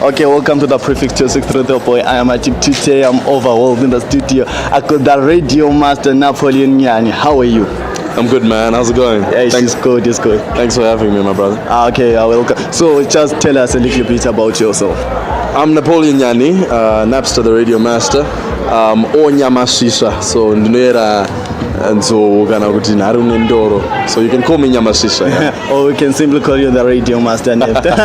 Okay, welcome to the Prefix 263 boy. I am Atip today. I'm overwhelmed in the studio. I got the radio master Napoleon Nyanhi. How are you? I'm good, man. How's it going? Yeah, it's good. Thanks for having me, my brother. Okay, welcome. So just tell us a little bit about yourself. I'm Napoleon Nyanhi, Napster, the radio master. Onyamashisha. So ndinoera nzo kana kuti nhari unendoro. So you can call me Nyamashisha. Yeah? Or we can simply call you the radio master Nefta.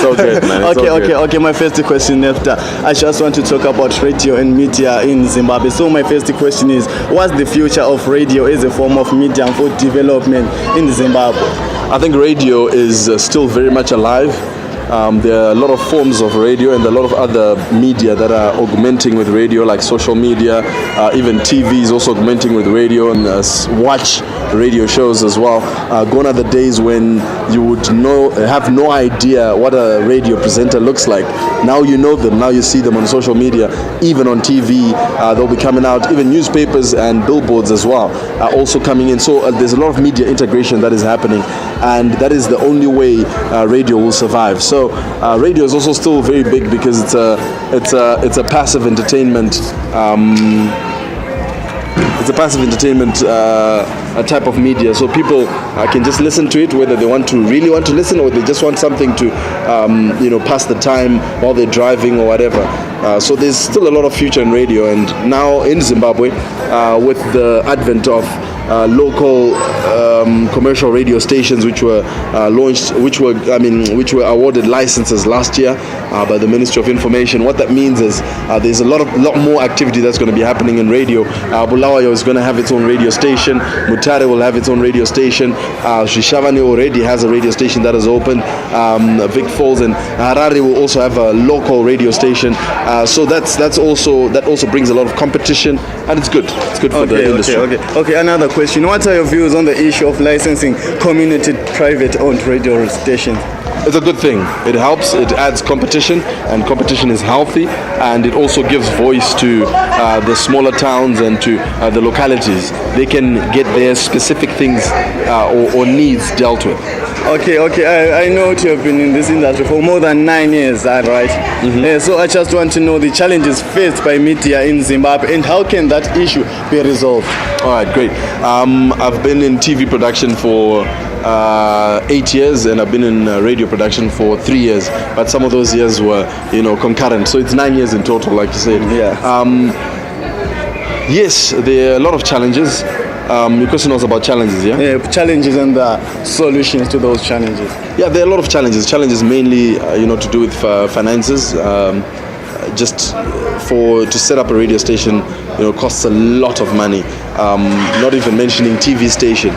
So great, man. Okay. My first question, Nefta. I just want to talk about radio and media in Zimbabwe. So my first question is, what's the future of radio as a form of media for development in Zimbabwe? I think radio is still very much alive. There are a lot of forms of radio and a lot of other media that are augmenting with radio, like social media, even TV is also augmenting with radio, and watch radio shows as well. Gone are the days when you would have no idea what a radio presenter looks like. Now you know them, now you see them on social media, even on TV, they'll be coming out. Even newspapers and billboards as well are also coming in. So there's a lot of media integration that is happening, and that is the only way radio will survive. So radio is also still very big because it's a passive entertainment. It's a passive entertainment a type of media. So people can just listen to it, whether they really want to listen, or they just want something to pass the time while they're driving or whatever. So there's still a lot of future in radio, and now in Zimbabwe, with the advent of local commercial radio stations, which were launched, which were awarded licenses last year by the Ministry of Information. What that means is there's a lot more activity that's going to be happening in radio. Bulawayo is going to have its own radio station. Mutare will have its own radio station. Shishavane already has a radio station that is open. Vic Falls and Harare will also have a local radio station. So that also brings a lot of competition, and it's good. It's good for the industry. Okay. Another question. What are your views on the issue of licensing community private-owned radio stations? It's a good thing. It helps. It adds competition, and competition is healthy, and it also gives voice to the smaller towns and to the localities. They can get their specific things or needs dealt with. Okay. I know you have been in this industry for more than 9 years, is that right? Mm-hmm. So I just want to know the challenges faced by media in Zimbabwe, and how can that issue be resolved? All right, great. I've been in TV production for 8 years, and I've been in radio production for 3 years. But some of those years were, concurrent. So it's 9 years in total, like you said. Yeah. Yes, there are a lot of challenges. Your question was about challenges, yeah? Yeah, challenges and the solutions to those challenges. Yeah, there are a lot of challenges. Challenges mainly, to do with finances. Just to set up a radio station, costs a lot of money. Not even mentioning TV station.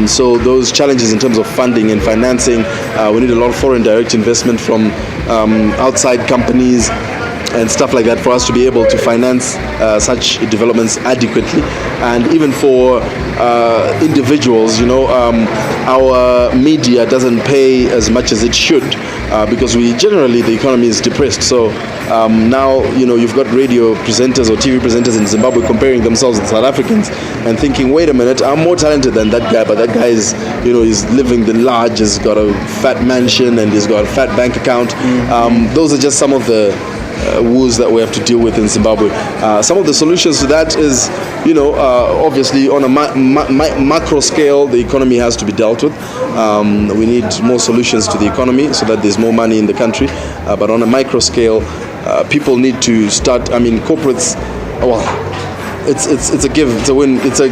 So those challenges in terms of funding and financing, we need a lot of foreign direct investment from outside companies and stuff like that for us to be able to finance such developments adequately. And even for individuals, our media doesn't pay as much as it should because the economy is depressed. So now, you've got radio presenters or TV presenters in Zimbabwe comparing themselves with South Africans and thinking, wait a minute, I'm more talented than that guy, but that guy is, is living the large, has got a fat mansion and he's got a fat bank account. Those are just some of the woes that we have to deal with in Zimbabwe. Some of the solutions to that is, obviously on a macro scale, the economy has to be dealt with. We need more solutions to the economy so that there's more money in the country. But on a micro scale, people need to start. Corporates. Well, it's a give. It's a win. It's a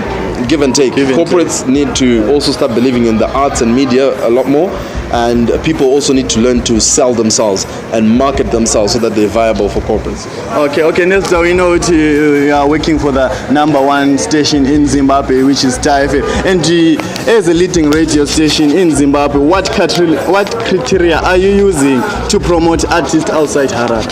give and take. Corporates need to also start believing in the arts and media a lot more. And people also need to learn to sell themselves and market themselves so that they're viable for corporates. Okay. Next, we know you are working for the #1 station in Zimbabwe, which is Star FM. And as a leading radio station in Zimbabwe, what criteria are you using to promote artists outside Harare?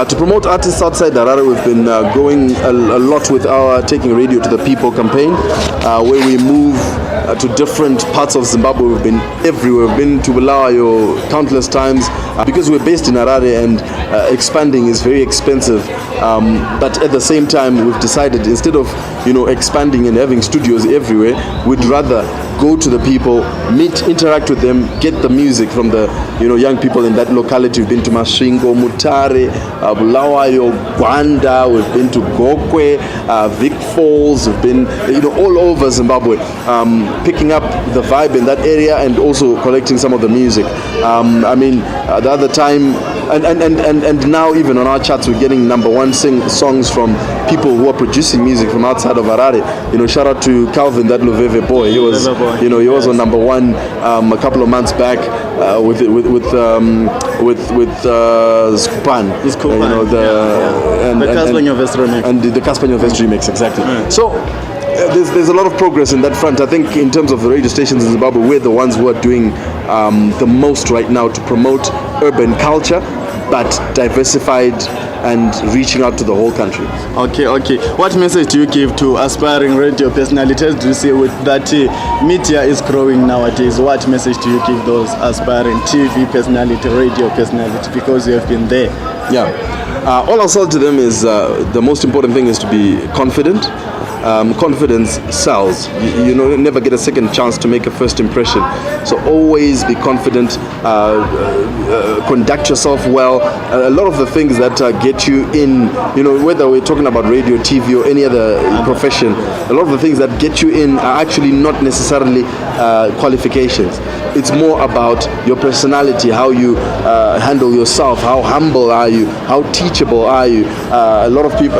To promote artists outside Harare, we've been going a lot with our Taking Radio to the People campaign, where we move to different parts of Zimbabwe. We've been everywhere. We've been to Bulawayo countless times because we're based in Harare, and expanding is very expensive. But at the same time, we've decided instead of expanding and having studios everywhere, we'd rather go to the people, interact with them, get the music from the young people in that locality. We've been to Masvingo, Mutare, Bulawayo, Gwanda. We've been to Gokwe, Vic Falls. We've been all over Zimbabwe, picking up the vibe in that area and also collecting some of the music. The other time, and now even on our charts, we're getting number one songs from people who are producing music from outside of Harare. Shout out to Calvin, that Luveve boy. He was on number one a couple of months back with Skupan. The Casper Vest remix. And the Casper Vest remix, exactly. Yeah. So there's a lot of progress in that front. I think in terms of the radio stations in Zimbabwe, we're the ones who are doing the most right now to promote urban culture, but diversified and reaching out to the whole country. Okay. What message do you give to aspiring radio personalities? Do you see with that media is growing nowadays? What message do you give those aspiring TV personality, radio personality? Because you have been there. Yeah. All I'll say to them is the most important thing is to be confident. Confidence sells. You never get a second chance to make a first impression. So always be confident, conduct yourself well. A lot of the things that get you in, whether we're talking about radio, TV, or any other profession, a lot of the things that get you in are actually not necessarily qualifications. It's more about your personality, how you handle yourself, how humble are you, how teachable are you. A lot of people,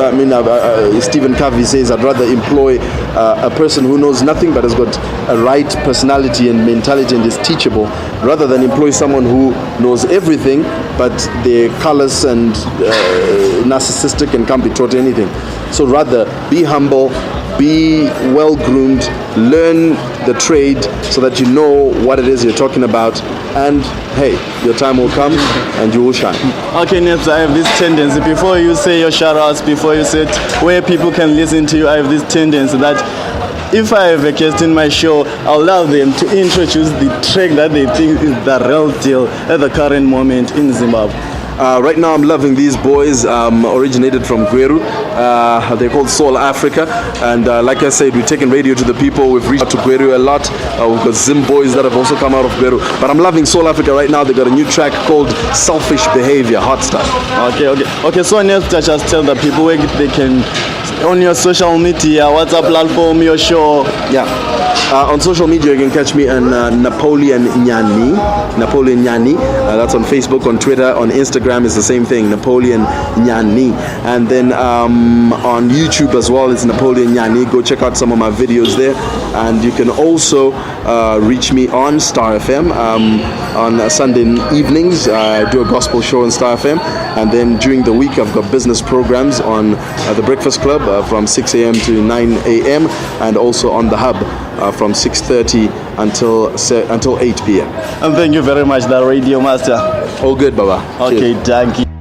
Stephen Covey says, I'd rather employ a person who knows nothing but has got a right personality and mentality and is teachable, rather than employ someone who knows everything but they're callous and narcissistic and can't be taught anything. So rather be humble, be well groomed, learn the trade so that you know what it is you're talking about, and hey, your time will come and you will shine. Okay, Nets, I have this tendency, before you say your shout outs, before you say where people can listen to you, I have this tendency that if I have a guest in my show, I'll allow them to introduce the track that they think is the real deal at the current moment in Zimbabwe. Right now I'm loving these boys, originated from Gweru. They're called Soul Africa, and like I said, we're taking radio to the people. We've reached out to Gweru a lot. We've got Zim boys that have also come out of Gweru, but I'm loving Soul Africa right now. They got a new track called Selfish Behavior, hot stuff. Okay, so Nets, just tell the people where they can, on your social media, WhatsApp platform, your show. Yeah. On social media, you can catch me on Napoleon Nyanhi. That's on Facebook, on Twitter, on Instagram is the same thing, Napoleon Nyanhi. And then on YouTube as well, it's Napoleon Nyanhi. Go check out some of my videos there. And you can also reach me on Star FM on Sunday evenings. I do a gospel show on Star FM. And then during the week, I've got business programs on The Breakfast Club from 6 a.m. to 9 a.m. and also on The Hub from 6:30 until 8 p.m. And thank you very much, the Radio Master. All good, Baba. Okay, thank you.